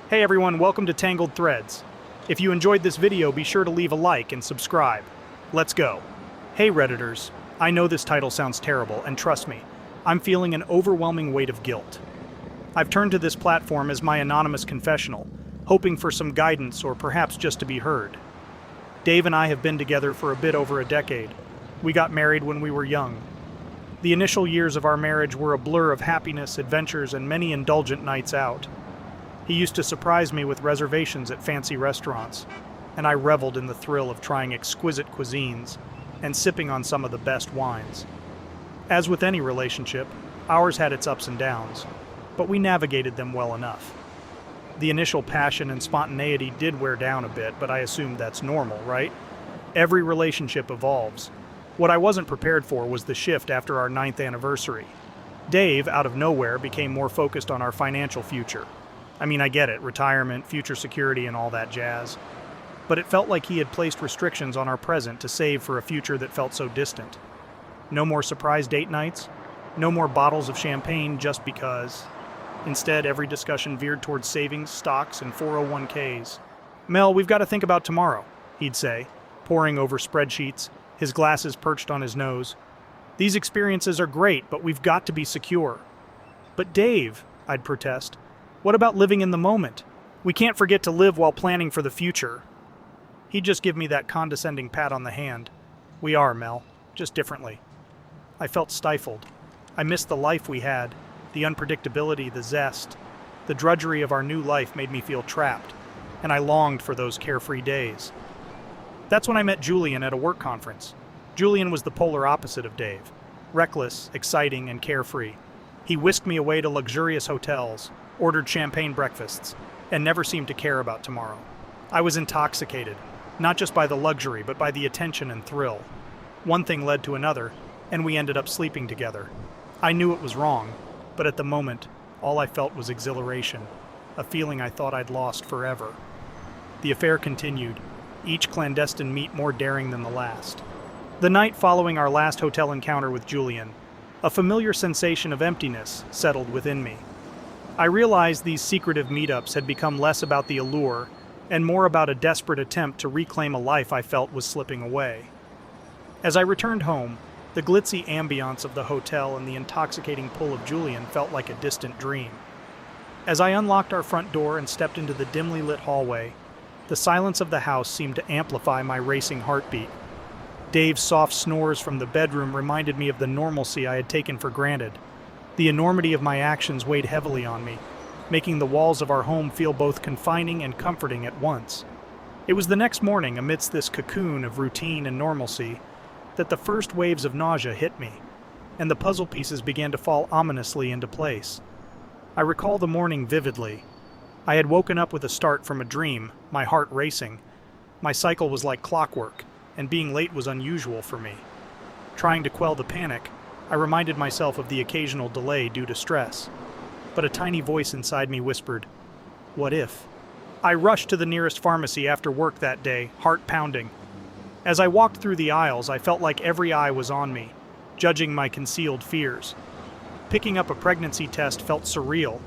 Hey everyone, welcome to Tangled Threads. If you enjoyed this video, be sure to leave a like and subscribe. Let's go. Hey Redditors, I know this title sounds terrible, and trust me, I'm feeling an overwhelming weight of guilt. I've turned to this platform as my anonymous confessional, hoping for some guidance or perhaps just to be heard. Dave and I have been together for a bit over a decade. We got married when we were young. The initial years of our marriage were a blur of happiness, adventures, and many indulgent nights out. He used to surprise me with reservations at fancy restaurants, and I reveled in the thrill of trying exquisite cuisines and sipping on some of the best wines. As with any relationship, ours had its ups and downs, but we navigated them well enough. The initial passion and spontaneity did wear down a bit, but I assumed that's normal, right? Every relationship evolves. What I wasn't prepared for was the shift after our 9th anniversary. Dave, out of nowhere, became more focused on our financial future. I mean, I get it, retirement, future security, and all that jazz. But it felt like he had placed restrictions on our present to save for a future that felt so distant. No more surprise date nights, no more bottles of champagne just because. Instead, every discussion veered towards savings, stocks, and 401ks. Mel, we've got to think about tomorrow, he'd say, poring over spreadsheets, his glasses perched on his nose. These experiences are great, but we've got to be secure. But Dave, I'd protest, what about living in the moment? We can't forget to live while planning for the future. He'd just give me that condescending pat on the hand. We are, Mel, just differently. I felt stifled. I missed the life we had, the unpredictability, the zest. The drudgery of our new life made me feel trapped, and I longed for those carefree days. That's when I met Julian at a work conference. Julian was the polar opposite of Dave. Reckless, exciting, and carefree. He whisked me away to luxurious hotels, ordered champagne breakfasts, and never seemed to care about tomorrow. I was intoxicated, not just by the luxury, but by the attention and thrill. One thing led to another, and we ended up sleeping together. I knew it was wrong, but at the moment, all I felt was exhilaration, a feeling I thought I'd lost forever. The affair continued, each clandestine meet more daring than the last. The night following our last hotel encounter with Julian, a familiar sensation of emptiness settled within me. I realized these secretive meetups had become less about the allure and more about a desperate attempt to reclaim a life I felt was slipping away. As I returned home, the glitzy ambiance of the hotel and the intoxicating pull of Julian felt like a distant dream. As I unlocked our front door and stepped into the dimly lit hallway, the silence of the house seemed to amplify my racing heartbeat. Dave's soft snores from the bedroom reminded me of the normalcy I had taken for granted. The enormity of my actions weighed heavily on me, making the walls of our home feel both confining and comforting at once. It was the next morning, amidst this cocoon of routine and normalcy, that the first waves of nausea hit me, and the puzzle pieces began to fall ominously into place. I recall the morning vividly. I had woken up with a start from a dream, my heart racing. My cycle was like clockwork, and being late was unusual for me. Trying to quell the panic, I reminded myself of the occasional delay due to stress. But a tiny voice inside me whispered, "What if?" I rushed to the nearest pharmacy after work that day, heart pounding. As I walked through the aisles, I felt like every eye was on me, judging my concealed fears. Picking up a pregnancy test felt surreal,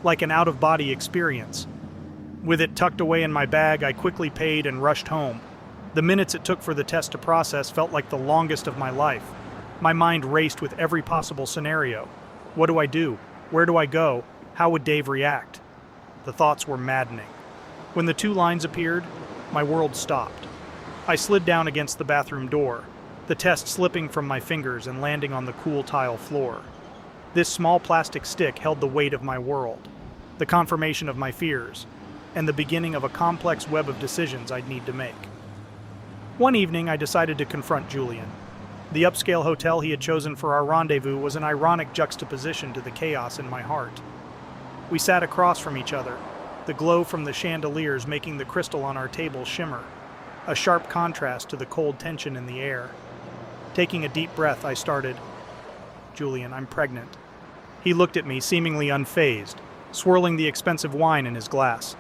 like an out-of-body experience. With it tucked away in my bag, I quickly paid and rushed home. The minutes it took for the test to process felt like the longest of my life. My mind raced with every possible scenario. What do I do? Where do I go? How would Dave react? The thoughts were maddening. When the 2 lines appeared, my world stopped. I slid down against the bathroom door, the test slipping from my fingers and landing on the cool tile floor. This small plastic stick held the weight of my world, the confirmation of my fears, and the beginning of a complex web of decisions I'd need to make. One evening, I decided to confront Julian. The upscale hotel he had chosen for our rendezvous was an ironic juxtaposition to the chaos in my heart. We sat across from each other, the glow from the chandeliers making the crystal on our table shimmer, a sharp contrast to the cold tension in the air. Taking a deep breath, I started, "Julian, I'm pregnant." He looked at me, seemingly unfazed, swirling the expensive wine in his glass.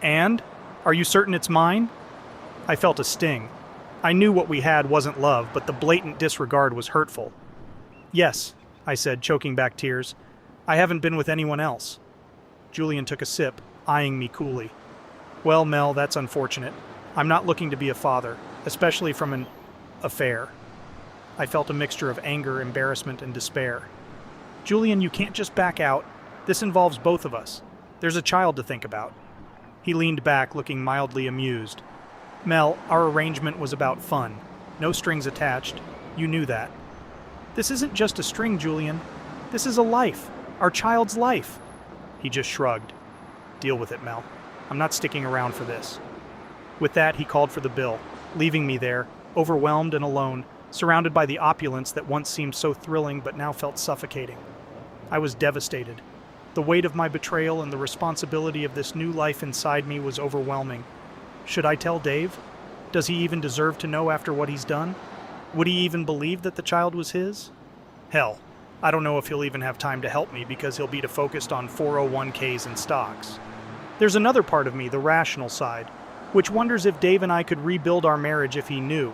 "And? Are you certain it's mine?" I felt a sting. I knew what we had wasn't love, but the blatant disregard was hurtful. "Yes," I said, choking back tears. "I haven't been with anyone else." Julian took a sip, eyeing me coolly. Well, Mel, that's unfortunate. I'm not looking to be a father, especially from an affair. I felt a mixture of anger, embarrassment, and despair. Julian, you can't just back out. This involves both of us. There's a child to think about. He leaned back, looking mildly amused. Mel, our arrangement was about fun. No strings attached. You knew that. This isn't just a string, Julian. This is a life. Our child's life. He just shrugged. Deal with it, Mel. I'm not sticking around for this. With that, he called for the bill, leaving me there, overwhelmed and alone, surrounded by the opulence that once seemed so thrilling but now felt suffocating. I was devastated. The weight of my betrayal and the responsibility of this new life inside me was overwhelming. Should I tell Dave? Does he even deserve to know after what he's done? Would he even believe that the child was his? Hell, I don't know if he'll even have time to help me because he'll be too focused on 401ks and stocks. There's another part of me, the rational side, which wonders if Dave and I could rebuild our marriage if he knew.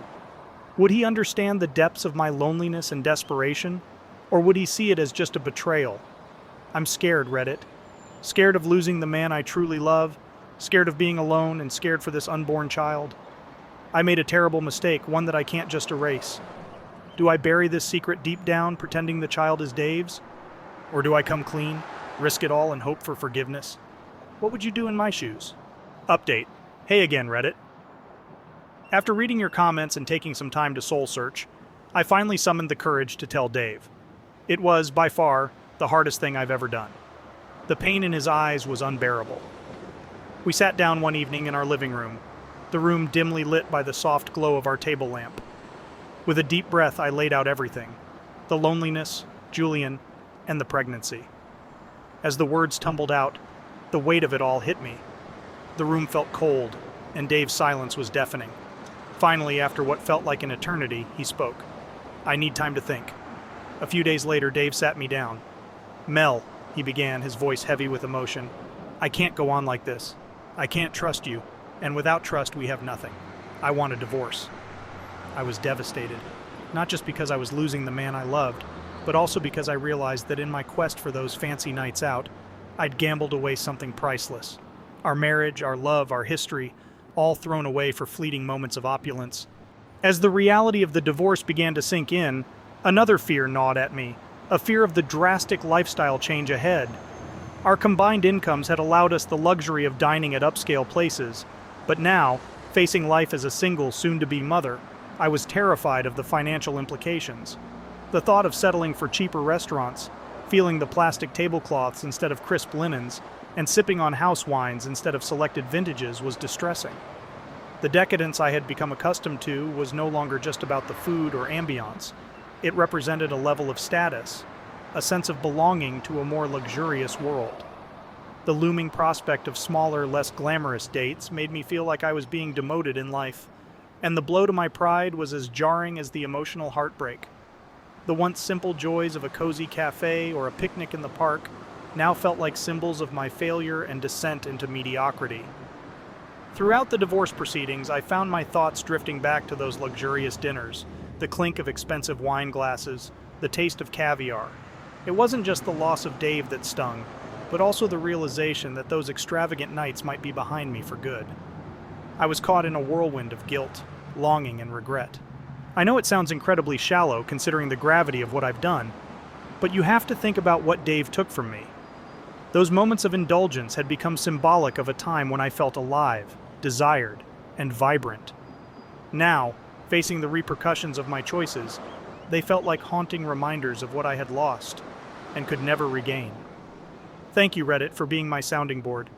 Would he understand the depths of my loneliness and desperation? Or would he see it as just a betrayal? I'm scared, Reddit. Scared of losing the man I truly love, scared of being alone, and scared for this unborn child. I made a terrible mistake, one that I can't just erase. Do I bury this secret deep down, pretending the child is Dave's? Or do I come clean, risk it all, and hope for forgiveness? What would you do in my shoes? Update. Hey again, Reddit. After reading your comments and taking some time to soul search, I finally summoned the courage to tell Dave. It was, by far, the hardest thing I've ever done. The pain in his eyes was unbearable. We sat down one evening in our living room, the room dimly lit by the soft glow of our table lamp. With a deep breath, I laid out everything: the loneliness, Julian, and the pregnancy. As the words tumbled out, the weight of it all hit me. The room felt cold, and Dave's silence was deafening. Finally, after what felt like an eternity, he spoke. I need time to think. A few days later, Dave sat me down. Mel, he began, his voice heavy with emotion. I can't go on like this. I can't trust you, and without trust, we have nothing. I want a divorce. I was devastated, not just because I was losing the man I loved, but also because I realized that in my quest for those fancy nights out, I'd gambled away something priceless. Our marriage, our love, our history, all thrown away for fleeting moments of opulence. As the reality of the divorce began to sink in, another fear gnawed at me, a fear of the drastic lifestyle change ahead. Our combined incomes had allowed us the luxury of dining at upscale places, but now, facing life as a single, soon-to-be mother, I was terrified of the financial implications. The thought of settling for cheaper restaurants, feeling the plastic tablecloths instead of crisp linens, and sipping on house wines instead of selected vintages was distressing. The decadence I had become accustomed to was no longer just about the food or ambiance. It represented a level of status, a sense of belonging to a more luxurious world. The looming prospect of smaller, less glamorous dates made me feel like I was being demoted in life, and the blow to my pride was as jarring as the emotional heartbreak. The once simple joys of a cozy cafe or a picnic in the park now felt like symbols of my failure and descent into mediocrity. Throughout the divorce proceedings, I found my thoughts drifting back to those luxurious dinners, the clink of expensive wine glasses, the taste of caviar. It wasn't just the loss of Dave that stung, but also the realization that those extravagant nights might be behind me for good. I was caught in a whirlwind of guilt, longing, and regret. I know it sounds incredibly shallow considering the gravity of what I've done, but you have to think about what Dave took from me. Those moments of indulgence had become symbolic of a time when I felt alive, desired, and vibrant. Now, facing the repercussions of my choices, they felt like haunting reminders of what I had lost and could never regain. Thank you, Reddit, for being my sounding board.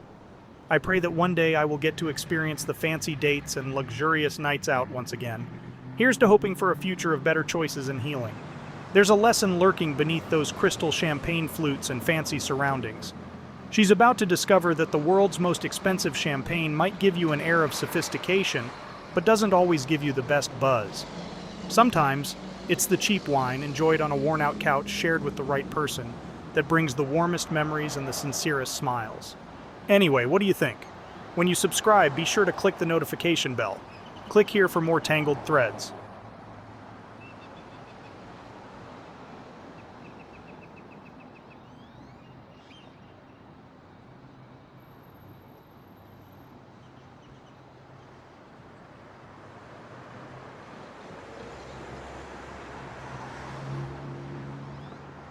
I pray that one day I will get to experience the fancy dates and luxurious nights out once again. Here's to hoping for a future of better choices and healing. There's a lesson lurking beneath those crystal champagne flutes and fancy surroundings. She's about to discover that the world's most expensive champagne might give you an air of sophistication, but doesn't always give you the best buzz. Sometimes, it's the cheap wine enjoyed on a worn-out couch shared with the right person that brings the warmest memories and the sincerest smiles. Anyway, what do you think? When you subscribe, be sure to click the notification bell. Click here for more Tangled threads.